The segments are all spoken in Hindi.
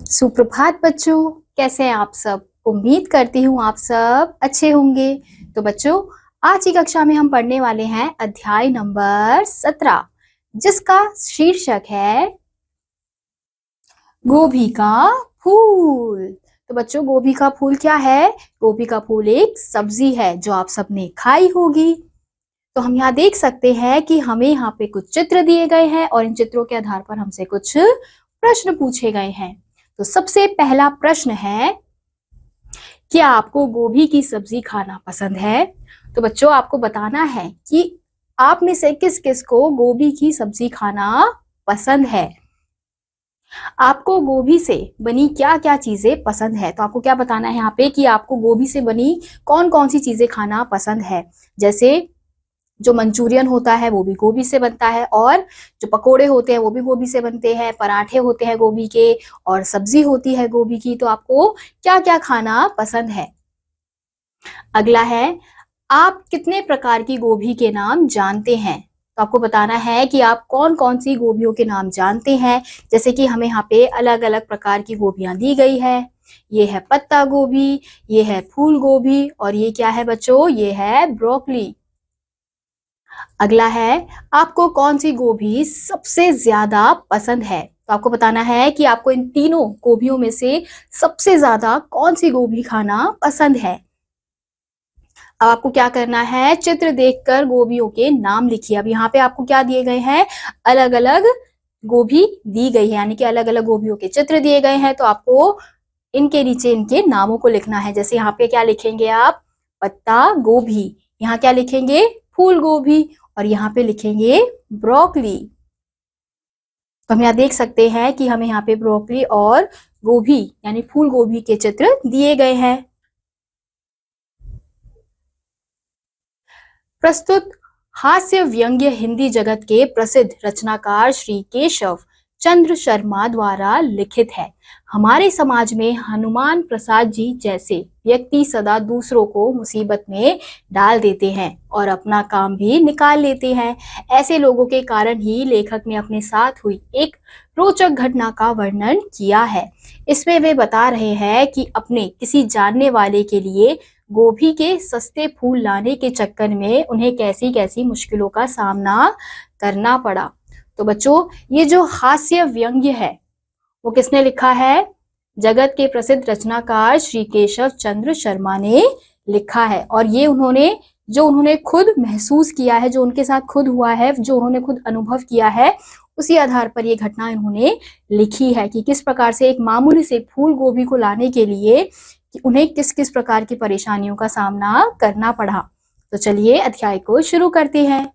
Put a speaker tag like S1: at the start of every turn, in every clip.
S1: सुप्रभात बच्चों, कैसे हैं आप सब। उम्मीद करती हूँ आप सब अच्छे होंगे। तो बच्चों, आज की कक्षा में हम पढ़ने वाले हैं अध्याय नंबर 17, जिसका शीर्षक है गोभी का फूल। तो बच्चों, गोभी का फूल क्या है? गोभी का फूल एक सब्जी है जो आप सबने खाई होगी। तो हम यहाँ देख सकते हैं कि हमें यहाँ पे कुछ चित्र दिए गए हैं और इन चित्रों के आधार पर हमसे कुछ प्रश्न पूछे गए हैं। तो सबसे पहला प्रश्न है, क्या आपको गोभी की सब्जी खाना पसंद है? तो बच्चों, आपको बताना है कि आप में से किस किस को गोभी की सब्जी खाना पसंद है। आपको गोभी से बनी क्या क्या चीजें पसंद है? तो आपको क्या बताना है यहाँ पे कि आपको गोभी से बनी कौन कौन सी चीजें खाना पसंद है। जैसे जो मंचूरियन होता है वो भी गोभी से बनता है, और जो पकोड़े होते हैं वो भी गोभी से बनते हैं, पराठे होते हैं गोभी के, और सब्जी होती है गोभी की। तो आपको क्या क्या खाना पसंद है? अगला है, आप कितने प्रकार की गोभी के नाम जानते हैं? तो आपको बताना है कि आप कौन कौन सी गोभियों के नाम जानते हैं। जैसे कि हमें यहाँ पे अलग अलग प्रकार की गोभियां दी गई है। ये है पत्ता गोभी, ये है फूल गोभी, और ये क्या है बच्चों? ये है ब्रोकली। अगला है, आपको कौन सी गोभी सबसे ज्यादा पसंद है? तो आपको बताना है कि आपको इन तीनों गोभियों में से सबसे ज्यादा कौन सी गोभी खाना पसंद है। अब आपको क्या करना है, चित्र देखकर गोभियों के नाम लिखिए। अब यहाँ पे आपको क्या दिए गए हैं? अलग अलग गोभी दी गई है, यानी कि अलग अलग गोभियों के चित्र दिए गए हैं। तो आपको इनके नीचे इनके नामों को लिखना है। जैसे यहाँ पे क्या लिखेंगे आप? पत्ता गोभी। यहाँ क्या लिखेंगे? फूल गोभी। और यहाँ पे लिखेंगे ब्रोकली। तो हम यहाँ देख सकते हैं कि हमें यहाँ पे ब्रोकली और गोभी यानी फूल गोभी के चित्र दिए गए हैं। प्रस्तुत हास्य व्यंग्य हिंदी जगत के प्रसिद्ध रचनाकार श्री केशव चंद्र शर्मा द्वारा लिखित है। हमारे समाज में हनुमान प्रसाद जी जैसे व्यक्ति सदा दूसरों को मुसीबत में डाल देते हैं और अपना काम भी निकाल लेते हैं। ऐसे लोगों के कारण ही लेखक ने अपने साथ हुई एक रोचक घटना का वर्णन किया है। इसमें वे बता रहे हैं कि अपने किसी जानने वाले के लिए गोभी के सस्ते फूल लाने के चक्कर में उन्हें कैसी कैसी मुश्किलों का सामना करना पड़ा। तो बच्चों, ये जो हास्य व्यंग्य है वो किसने लिखा है? जगत के प्रसिद्ध रचनाकार श्री केशव चंद्र शर्मा ने लिखा है। और ये उन्होंने खुद महसूस किया है, जो उनके साथ खुद हुआ है, जो उन्होंने खुद अनुभव किया है, उसी आधार पर ये घटना इन्होंने लिखी है कि किस प्रकार से एक मामूली से फूल गोभी को लाने के लिए कि उन्हें किस किस प्रकार की परेशानियों का सामना करना पड़ा। तो चलिए अध्याय को शुरू करते हैं।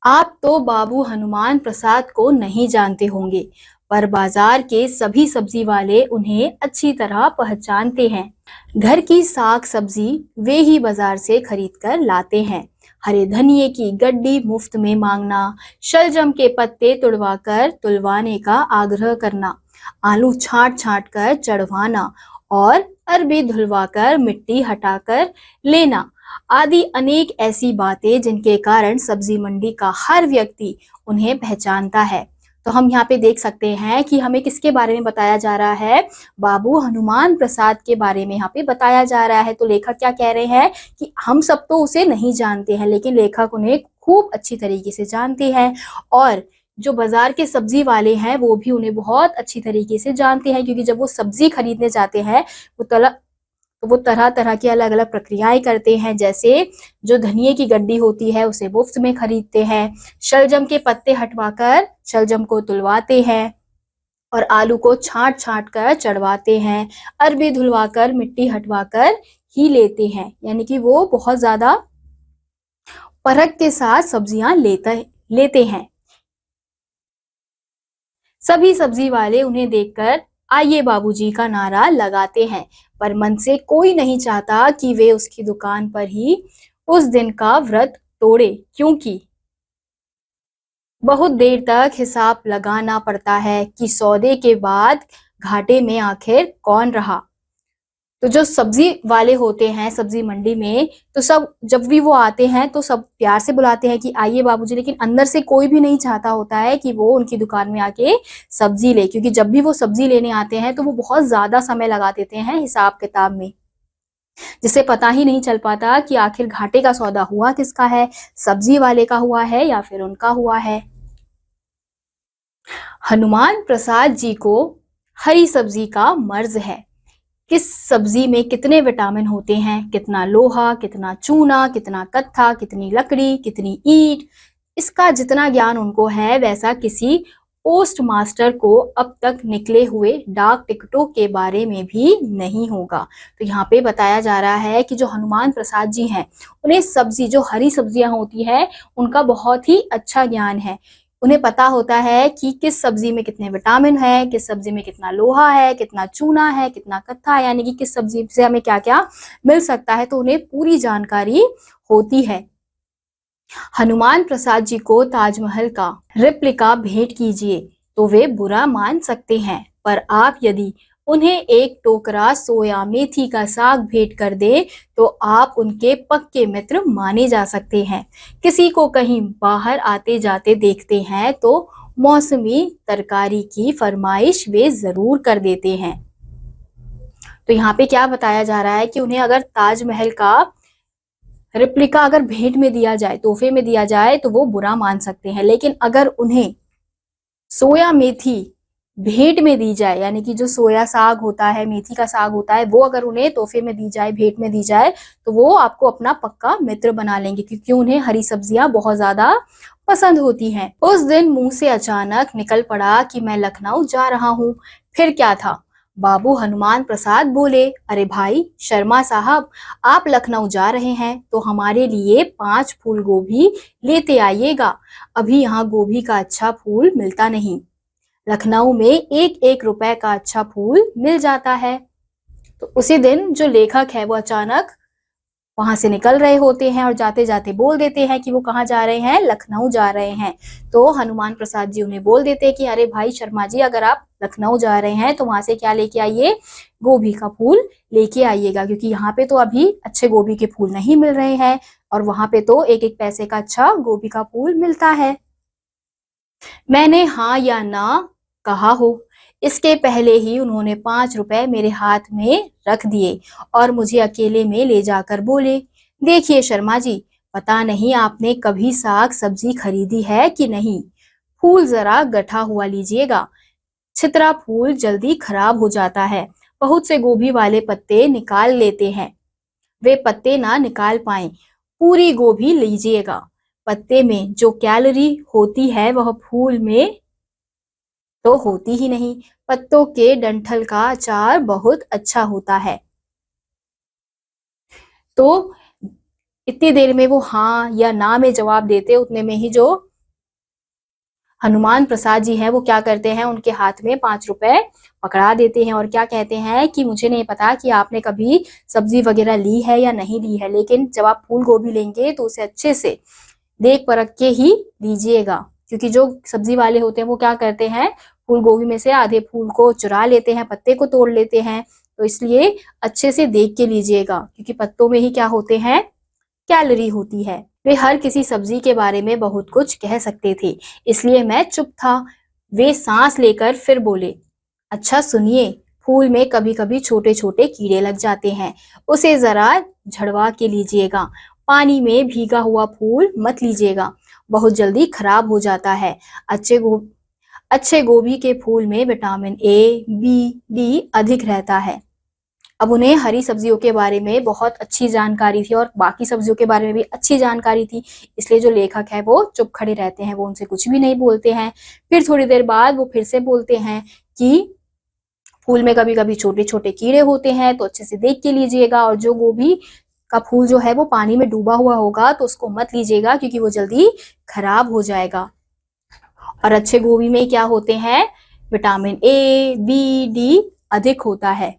S1: आप तो बाबू हनुमान प्रसाद को नहीं जानते होंगे, पर बाजार के सभी सब्जी वाले उन्हें अच्छी तरह पहचानते हैं। घर की साग सब्जी वे ही बाजार से खरीद कर लाते हैं। हरे धनिये की गड्डी मुफ्त में मांगना, शलजम के पत्ते तुड़वाकर तुलवाने का आग्रह करना, आलू छांट छांट कर चढ़वाना और अरबी धुलवाकर मिट्टी हटाकर लेना आदि अनेक ऐसी बातें जिनके कारण सब्जी मंडी का हर व्यक्ति उन्हें पहचानता है। तो हम यहाँ पे देख सकते हैं कि हमें किसके बारे में बताया जा रहा है? बाबू हनुमान प्रसाद के बारे में यहाँ पे बताया जा रहा है। तो लेखक क्या कह रहे हैं कि हम सब तो उसे नहीं जानते हैं, लेकिन लेखक उन्हें खूब अच्छी तरीके से जानते हैं, और जो बाजार के सब्जी वाले हैं वो भी उन्हें बहुत अच्छी तरीके से जानते हैं, क्योंकि जब वो सब्जी खरीदने जाते हैं वो तरह तरह की अलग अलग प्रक्रियाएं करते हैं। जैसे जो धनिये की गड्डी होती है उसे मुफ्त में खरीदते हैं, शलजम के पत्ते हटवाकर शलजम को तुलवाते हैं, और आलू को छांट छांट कर चढ़वाते हैं, अरबी धुलवाकर मिट्टी हटवाकर ही लेते हैं। यानी कि वो बहुत ज्यादा परख के साथ सब्जियां लेते हैं। सभी सब्जी वाले उन्हें देखकर आइए बाबूजी का नारा लगाते हैं, पर मन से कोई नहीं चाहता कि वे उसकी दुकान पर ही उस दिन का व्रत तोड़े, क्योंकि बहुत देर तक हिसाब लगाना पड़ता है कि सौदे के बाद घाटे में आखिर कौन रहा। तो जो सब्जी वाले होते हैं सब्जी मंडी में, तो सब जब भी वो आते हैं तो सब प्यार से बुलाते हैं कि आइए बाबूजी, लेकिन अंदर से कोई भी नहीं चाहता होता है कि वो उनकी दुकान में आके सब्जी ले, क्योंकि जब भी वो सब्जी लेने आते हैं तो वो बहुत ज्यादा समय लगा देते हैं हिसाब किताब में, जिससे पता ही नहीं चल पाता कि आखिर घाटे का सौदा हुआ किसका है, सब्जी वाले का हुआ है या फिर उनका हुआ है। हनुमान प्रसाद जी को हरी सब्जी का मर्ज है। किस सब्जी में कितने विटामिन होते हैं, कितना लोहा, कितना चूना, कितना कत्था, कितनी लकड़ी, कितनी ईंट, इसका जितना ज्ञान उनको है वैसा किसी पोस्ट मास्टर को अब तक निकले हुए डाक टिकटों के बारे में भी नहीं होगा। तो यहाँ पे बताया जा रहा है कि जो हनुमान प्रसाद जी हैं उन्हें सब्जी, जो हरी सब्जियां होती है उनका बहुत ही अच्छा ज्ञान है। उन्हें पता होता है कि किस सब्जी में कितने विटामिन है, किस सब्जी में कितना लोहा है, कितना चूना है, कितना कत्था है, यानी कि किस सब्जी से हमें क्या क्या मिल सकता है, तो उन्हें पूरी जानकारी होती है। हनुमान प्रसाद जी को ताजमहल का रेप्लिका भेंट कीजिए तो वे बुरा मान सकते हैं, पर आप यदि उन्हें एक टोकरा सोया मेथी का साग भेंट कर दे तो आप उनके पक्के मित्र माने जा सकते हैं। किसी को कहीं बाहर आते जाते देखते हैं तो मौसमी तरकारी की फरमाइश वे जरूर कर देते हैं। तो यहाँ पे क्या बताया जा रहा है कि उन्हें अगर ताजमहल का रेप्लिका अगर भेंट में दिया जाए, तोहफे में दिया जाए, तो वो बुरा मान सकते हैं, लेकिन अगर उन्हें सोया मेथी भेंट में दी जाए, यानी कि जो सोया साग होता है, मेथी का साग होता है, वो अगर उन्हें तोहफे में दी जाए, भेंट में दी जाए, तो वो आपको अपना पक्का मित्र बना लेंगे, क्योंकि उन्हें हरी सब्जियां बहुत ज्यादा पसंद होती हैं। उस दिन मुंह से अचानक निकल पड़ा कि मैं लखनऊ जा रहा हूँ। फिर क्या था? बाबू हनुमान प्रसाद बोले, अरे भाई शर्मा साहब, आप लखनऊ जा रहे हैं तो हमारे लिए 5 फूल गोभी लेते आइएगा। अभी यहाँ गोभी का अच्छा फूल मिलता नहीं, लखनऊ में 1-1 रुपए का अच्छा फूल मिल जाता है। तो उसी दिन जो लेखक है वो अचानक वहां से निकल रहे होते हैं और जाते जाते बोल देते हैं कि वो कहाँ जा रहे हैं, लखनऊ जा रहे हैं। तो हनुमान प्रसाद जी उन्हें बोल देते हैं कि अरे भाई शर्मा जी, अगर आप लखनऊ जा रहे हैं तो वहां से क्या लेके आइए, गोभी का फूल लेके आइएगा, क्योंकि यहाँ पे तो अभी अच्छे गोभी के फूल नहीं मिल रहे हैं और वहां पे तो 1-1 पैसे का अच्छा गोभी का फूल मिलता है। मैंने हाँ या ना कहा हो, इसके पहले ही उन्होंने 5 रुपए मेरे हाथ में रख दिए और मुझे अकेले में ले जाकर बोले, देखिए शर्मा जी, पता नहीं आपने कभी साग सब्जी खरीदी है कि नहीं, फूल जरा गठा हुआ लीजिएगा, छितरा फूल जल्दी खराब हो जाता है। बहुत से गोभी वाले पत्ते निकाल लेते हैं, वे पत्ते ना निकाल पाए, पूरी गोभी लीजिएगा। पत्ते में जो कैलोरी होती है वह फूल में तो होती ही नहीं। पत्तों के डंठल का अचार बहुत अच्छा होता है। तो इतनी देर में वो हाँ या ना में जवाब देते, उतने में ही जो हनुमान प्रसाद जी हैं वो क्या करते हैं, उनके हाथ में 5 रुपए पकड़ा देते हैं और क्या कहते हैं कि मुझे नहीं पता कि आपने कभी सब्जी वगैरह ली है या नहीं ली है, लेकिन जब आप फूल गोभी लेंगे तो उसे अच्छे से देख परख के ही लीजिएगा, क्योंकि जो सब्जी वाले होते हैं वो क्या करते हैं, फूल गोभी में से आधे फूल को चुरा लेते हैं, पत्ते को तोड़ लेते हैं। तो इसलिए अच्छे से देख के लीजिएगा, क्योंकि पत्तों में ही क्या होते हैं, कैलोरी होती है। वे हर किसी सब्जी के बारे में बहुत कुछ कह सकते थे, इसलिए मैं चुप था। वे सांस लेकर फिर बोले, अच्छा सुनिए, फूल में कभी कभी छोटे छोटे कीड़े लग जाते हैं, उसे जरा झड़वा के लीजिएगा। पानी में भीगा हुआ फूल मत लीजिएगा, बहुत जल्दी खराब हो जाता है। अच्छे गोभी के फूल में विटामिन ए, बी, डी अधिक रहता है। अब उन्हें हरी सब्जियों के बारे में बहुत अच्छी जानकारी थी और बाकी सब्जियों के बारे में भी अच्छी जानकारी थी, इसलिए जो लेखक है वो चुप खड़े रहते हैं, वो उनसे कुछ भी नहीं बोलते हैं। फिर थोड़ी देर बाद वो फिर से बोलते हैं कि फूल में कभी कभी छोटे छोटे कीड़े होते हैं, तो अच्छे से देख के लीजिएगा, और जो गोभी का फूल जो है वो पानी में डूबा हुआ होगा तो उसको मत लीजिएगा, क्योंकि वो जल्दी खराब हो जाएगा। और अच्छे गोभी में क्या होते हैं, विटामिन ए, बी, डी अधिक होता है।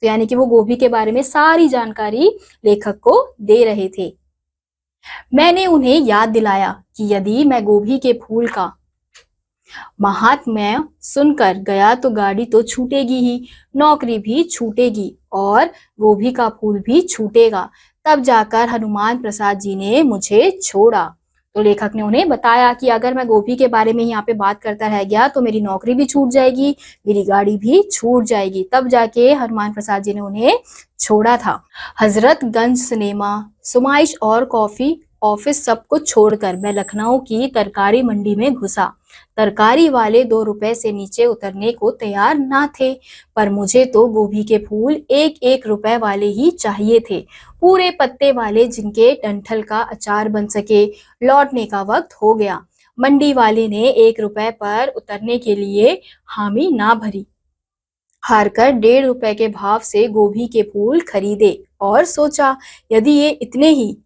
S1: तो यानी कि वो गोभी के बारे में सारी जानकारी लेखक को दे रहे थे। मैंने उन्हें याद दिलाया कि यदि मैं गोभी के फूल का महात्मा सुनकर गया तो गाड़ी तो छूटेगी ही, नौकरी भी छूटेगी और गोभी का फूल भी छूटेगा। तब जाकर हनुमान प्रसाद जी ने मुझे छोड़ा। तो लेखक ने उन्हें बताया कि अगर मैं गोभी के बारे में यहाँ पे बात करता रह गया तो मेरी नौकरी भी छूट जाएगी, मेरी गाड़ी भी छूट जाएगी। तब जाके हनुमान प्रसाद जी ने उन्हें छोड़ा था। हजरतगंज सिनेमा, सुमाइश और कॉफी ऑफिस सब कुछ छोड़कर मैं लखनऊ की तरकारी मंडी में घुसा। तरकारी वाले 2 रुपए से नीचे उतरने को तैयार ना थे, पर मुझे तो गोभी के फूल 1-1 रुपए वाले ही चाहिए थे, पूरे पत्ते वाले, जिनके डंठल का अचार बन सके। लौटने का वक्त हो गया। मंडी वाले ने 1 रुपए पर उतरने के लिए हामी ना भरी। हारकर 1.5 रुपए के भाव से गोभी के फूल खरीदे और सोचा, यदि ये इतने ही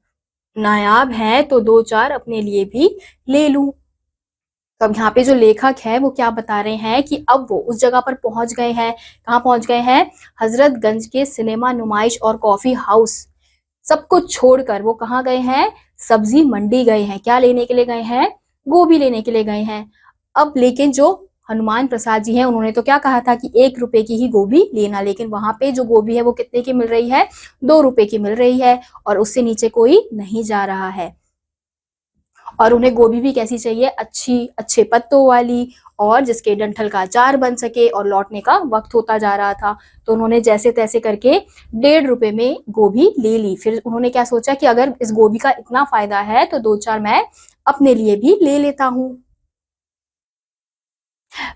S1: नायाब हैं तो 2-4 अपने लिए भी ले लूं। तो अब यहाँ पे जो लेखक है वो क्या बता रहे हैं कि अब वो उस जगह पर पहुंच गए हैं। कहाँ पहुंच गए हैं? हजरतगंज के सिनेमा, नुमाइश और कॉफी हाउस सब कुछ छोड़कर वो कहाँ गए हैं? सब्जी मंडी गए हैं। क्या लेने के लिए गए हैं? गोभी लेने के लिए गए हैं। अब लेकिन जो हनुमान प्रसाद जी हैं उन्होंने तो क्या कहा था कि 1 रुपए की ही गोभी लेना, लेकिन वहां पे जो गोभी है वो कितने की मिल रही है? 2 रुपए की मिल रही है और उससे नीचे कोई नहीं जा रहा है। और उन्हें गोभी भी कैसी चाहिए? अच्छे पत्तों वाली, और जिसके डंठल का अचार बन सके। और लौटने का वक्त होता जा रहा था तो उन्होंने जैसे तैसे करके 1.5 रुपए में गोभी ले ली। फिर उन्होंने क्या सोचा कि अगर इस गोभी का इतना फायदा है तो 2-4 मैं अपने लिए भी ले लेता हूँ।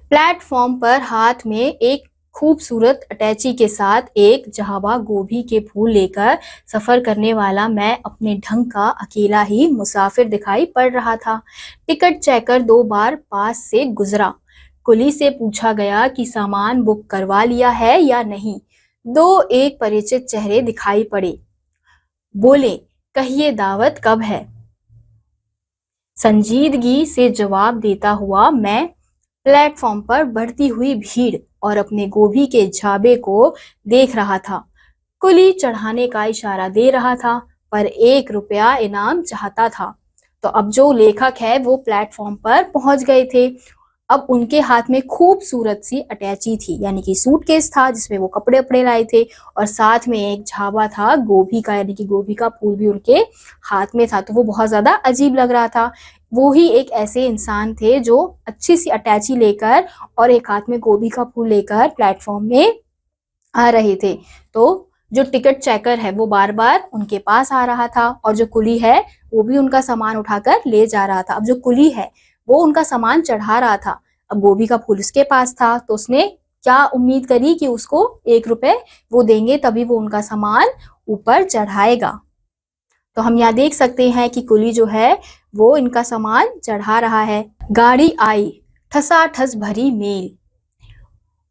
S1: प्लेटफॉर्म पर हाथ में एक खूबसूरत अटैची के साथ एक जहावा गोभी के फूल लेकर सफर करने वाला मैं अपने ढंग का अकेला ही मुसाफिर दिखाई पड़ रहा था। टिकट चेकर 2 बार पास से गुजरा। कुली से पूछा गया कि सामान बुक करवा लिया है या नहीं। 2 परिचित चेहरे दिखाई पड़े। बोले, कहिए दावत कब है? संजीदगी से जवाब देता हुआ मैं प्लेटफॉर्म पर बढ़ती हुई भीड़ और अपने गोभी के झाबे को देख रहा था। कुली चढ़ाने का इशारा दे रहा था, पर 1 रुपया इनाम चाहता था। तो अब जो लेखक है वो प्लेटफॉर्म पर पहुंच गए थे। अब उनके हाथ में खूबसूरत सी अटैची थी, यानी कि सूटकेस था जिसमें वो कपड़े अपने लाए थे, और साथ में एक झाबा था गोभी का, यानी कि गोभी का फूल भी उनके हाथ में था। तो वो बहुत ज्यादा अजीब लग रहा था। वो ही एक ऐसे इंसान थे जो अच्छी सी अटैची लेकर और एक हाथ में गोभी का फूल लेकर प्लेटफॉर्म में आ रहे थे। तो जो टिकट चेकर है वो बार बार उनके पास आ रहा था, और जो कुली है वो भी उनका सामान उठाकर ले जा रहा था। अब जो कुली है वो उनका सामान चढ़ा रहा था। अब गोभी का फूल उसके पास था, तो उसने क्या उम्मीद करी कि उसको 1 रुपए वो देंगे तभी वो उनका सामान ऊपर चढ़ाएगा। तो हम यहाँ देख सकते हैं कि कुली जो है वो इनका सामान चढ़ा रहा है। गाड़ी आई, ठसाठस भरी मेल,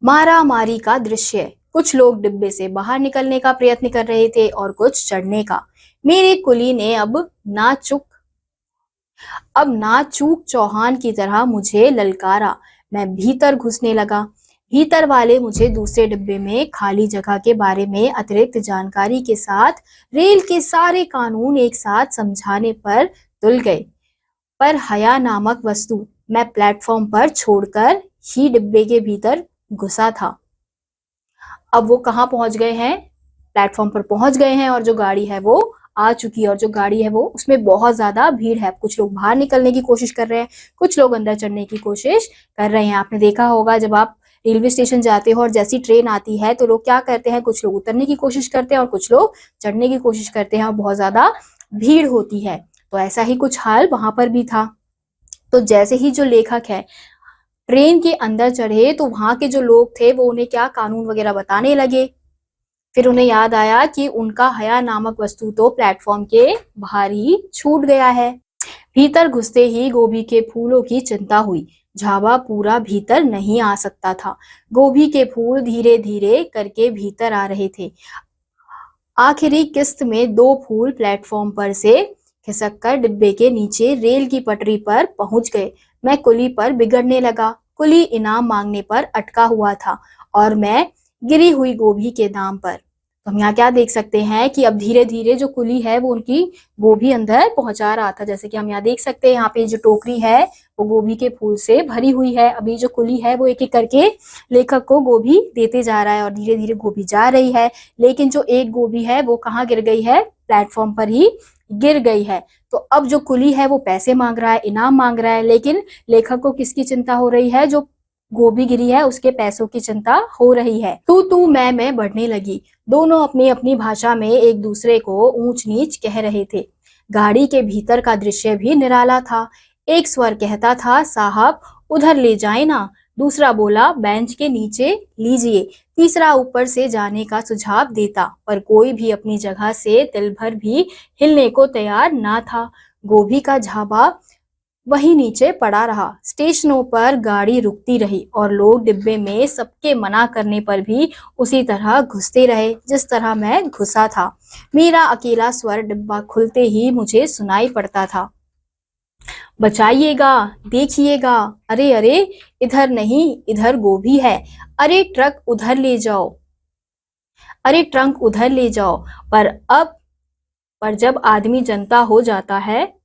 S1: मारा मारी का दृश्य। कुछ लोग डिब्बे से बाहर निकलने का प्रयत्न कर रहे थे और कुछ चढ़ने का। मेरे कुली ने अब ना चूक चौहान की तरह मुझे ललकारा। मैं भीतर घुसने लगा। भीतर वाले मुझे दूसरे डिब्बे में खाली जगह के बारे में अतिरिक्त जानकारी के साथ रेल के सारे कानून एक साथ समझाने पर तुल गए, पर हया नामक वस्तु मैं प्लेटफॉर्म पर छोड़कर ही डिब्बे के भीतर घुसा था। अब वो कहाँ पहुंच गए हैं? प्लेटफॉर्म पर पहुंच गए हैं, और जो गाड़ी है वो आ चुकी है, और जो गाड़ी है वो उसमें बहुत ज्यादा भीड़ है। कुछ लोग बाहर निकलने की कोशिश कर रहे हैं, कुछ लोग अंदर चढ़ने की कोशिश कर रहे हैं। आपने देखा होगा जब आप रेलवे स्टेशन जाते हो और जैसी ट्रेन आती है तो लोग क्या करते हैं, कुछ लोग उतरने की कोशिश करते हैं और कुछ लोग चढ़ने की कोशिश करते हैं, और बहुत ज्यादा भीड़ होती है। तो ऐसा ही कुछ हाल वहां पर भी था। तो जैसे ही जो लेखक है ट्रेन के अंदर चढ़े तो वहां के जो लोग थे वो उन्हें क्या कानून वगैरह बताने लगे। फिर उन्हें याद आया कि उनका हया नामक वस्तु तो प्लेटफॉर्म के बाहर ही छूट गया है। भीतर घुसते ही गोभी के फूलों की चिंता हुई। झावा पूरा भीतर नहीं आ सकता था। गोभी के फूल धीरे धीरे करके भीतर आ रहे थे। आखिरी किस्त में 2 फूल प्लेटफॉर्म पर से खिसककर डिब्बे के नीचे रेल की पटरी पर पहुंच गए। मैं कुली पर बिगड़ने लगा। कुली इनाम मांगने पर अटका हुआ था और मैं गिरी हुई गोभी के दाम पर। तो हम यहाँ क्या देख सकते हैं कि अब धीरे धीरे जो कुली है वो उनकी गोभी अंदर पहुंचा रहा था। जैसे कि हम यहाँ देख सकते हैं, यहाँ पे जो टोकरी है वो गोभी के फूल से भरी हुई है। अभी जो कुली है वो एक एक करके लेखक को गोभी देते जा रहा है और धीरे धीरे गोभी जा रही है। लेकिन जो एक गोभी है वो कहाँ गिर गई है? प्लेटफॉर्म पर ही गिर गई है। तो अब जो कुली है वो पैसे मांग रहा है, इनाम मांग रहा है, लेकिन लेखक को किसकी चिंता हो रही है? जो गोभी गिरी है उसके पैसों की चिंता हो रही है। तू मैं बढ़ने लगी। दोनों अपनी अपनी भाषा में एक दूसरे को ऊंच नीच कह रहे थे। गाड़ी के भीतर का दृश्य भी निराला था। एक स्वर कहता था, साहब उधर ले जाए ना। दूसरा बोला, बेंच के नीचे लीजिए। तीसरा ऊपर से जाने का सुझाव देता, पर कोई भी अपनी जगह से तिल भर भी हिलने को तैयार ना था। गोभी का झाबा वही नीचे पड़ा रहा। स्टेशनों पर गाड़ी रुकती रही और लोग डिब्बे में सबके मना करने पर भी उसी तरह घुसते रहे जिस तरह मैं घुसा था। मेरा अकेला स्वर डिब्बा खुलते ही मुझे सुनाई पड़ता था, बचाइएगा, देखिएगा, अरे अरे, इधर नहीं, इधर गोभी है, अरे ट्रक उधर ले जाओ, अरे ट्रंक उधर ले जाओ। पर जब आदमी जनता हो जाता है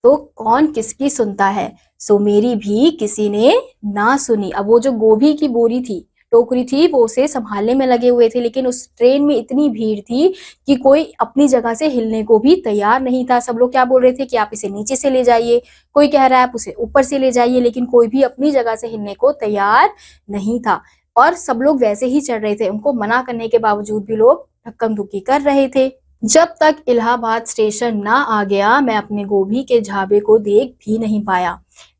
S1: तो कौन किसकी सुनता है? सो मेरी भी किसी ने ना सुनी। अब वो जो गोभी की बोरी थी, टोकरी थी, वो उसे संभालने में लगे हुए थे, लेकिन उस ट्रेन में इतनी भीड़ थी कि कोई अपनी जगह से हिलने को भी तैयार नहीं था। सब लोग क्या बोल रहे थे कि आप इसे नीचे से ले जाइए, कोई कह रहा है आप उसे ऊपर से ले जाइए, लेकिन कोई भी अपनी जगह से हिलने को तैयार नहीं था। और सब लोग वैसे ही चढ़ रहे थे, उनको मना करने के बावजूद भी लोग धक्कम धुक्की कर रहे थे। जब तक इलाहाबाद स्टेशन ना आ गया, मैं अपने गोभी के झाबे को देख भी नहीं पाया।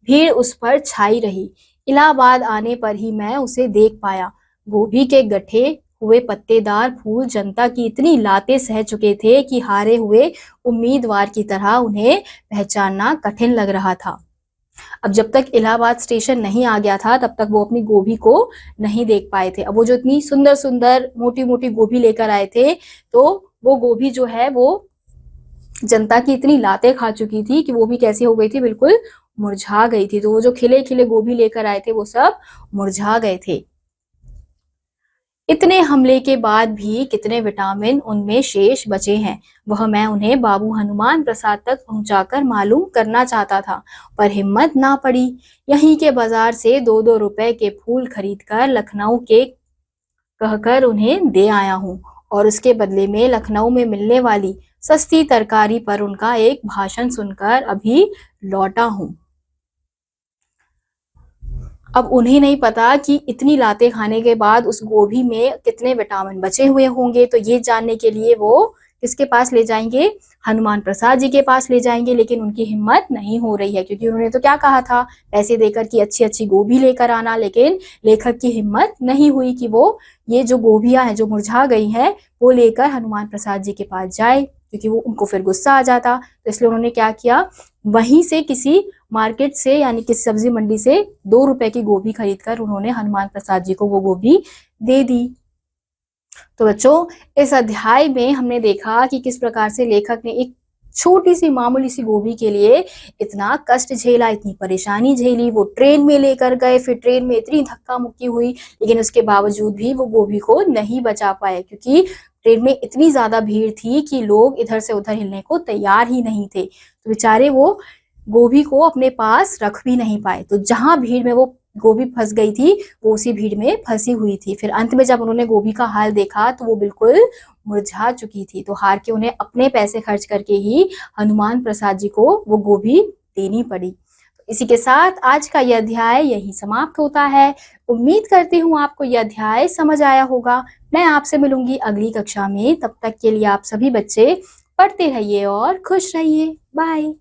S1: भीड़ उस पर छाई रही। इलाहाबाद आने पर ही मैं उसे देख पाया। गोभी के गठे हुए पत्तेदार फूल जनता की इतनी लातें सह चुके थे कि हारे हुए उम्मीदवार की तरह उन्हें पहचानना कठिन लग रहा था। अब जब तक इलाहाबाद स्टेशन नहीं आ गया था तब तक वो अपनी गोभी को नहीं देख पाए थे। अब वो जो इतनी सुंदर सुंदर मोटी मोटी गोभी लेकर आए थे, तो वो गोभी जो है वो जनता की इतनी लातें खा चुकी थी कि वो भी कैसी हो गई थी? बिल्कुल मुरझा गई थी। तो वो जो खिले खिले गोभी लेकर आए थे वो सब मुरझा गए थे। इतने हमले के बाद भी कितने विटामिन उनमें शेष बचे हैं, वह मैं उन्हें बाबू हनुमान प्रसाद तक पहुंचाकर मालूम करना चाहता था, पर हिम्मत ना पड़ी। यहीं के बाजार से 2-2 रुपए के फूल खरीदकर लखनऊ के कहकर उन्हें दे आया हूँ, और उसके बदले में लखनऊ में मिलने वाली सस्ती तरकारी पर उनका एक भाषण सुनकर अभी लौटा हूँ। अब उन्हें नहीं पता कि इतनी लातें खाने के बाद उस गोभी में कितने विटामिन बचे हुए होंगे। तो ये जानने के लिए वो किसके पास ले जाएंगे? हनुमान प्रसाद जी के पास ले जाएंगे। लेकिन उनकी हिम्मत नहीं हो रही है, क्योंकि उन्होंने तो क्या कहा था पैसे देकर कि अच्छी अच्छी गोभी लेकर आना। लेकिन लेखक की हिम्मत नहीं हुई कि वो ये जो गोभियां हैं जो मुरझा गई हैं वो लेकर हनुमान प्रसाद जी के पास जाए, क्योंकि वो उनको फिर गुस्सा आ जाता। तो इसलिए उन्होंने क्या किया, वहीं से किसी मार्केट से यानी किसी सब्जी मंडी से 2 रुपए की गोभी खरीदकर उन्होंने हनुमान प्रसाद जी को वो गोभी दे दी। तो बच्चों, इस अध्याय में हमने देखा कि किस प्रकार से लेखक ने एक छोटी सी मामूली सी गोभी के लिए इतना कष्ट झेला, इतनी परेशानी झेली। वो ट्रेन में लेकर गए, फिर ट्रेन में इतनी धक्का मुक्की हुई, लेकिन उसके बावजूद भी वो गोभी को नहीं बचा पाए, क्योंकि ट्रेन में इतनी ज्यादा भीड़ थी कि लोग इधर से उधर हिलने को तैयार ही नहीं थे। तो बेचारे वो गोभी को अपने पास रख भी नहीं पाए। तो जहां भीड़ में वो गोभी फंस गई थी, वो उसी भीड़ में फंसी हुई थी। फिर अंत में जब उन्होंने गोभी का हाल देखा तो वो बिल्कुल मुरझा चुकी थी। तो हार के उन्हें अपने पैसे खर्च करके ही हनुमान प्रसाद जी को वो गोभी देनी पड़ी। तो इसी के साथ आज का यह अध्याय यहीं समाप्त होता है। उम्मीद करती हूँ आपको यह अध्याय समझ आया होगा। मैं आपसे मिलूंगी अगली कक्षा में। तब तक के लिए आप सभी बच्चे पढ़ते रहिए और खुश रहिए। बाय।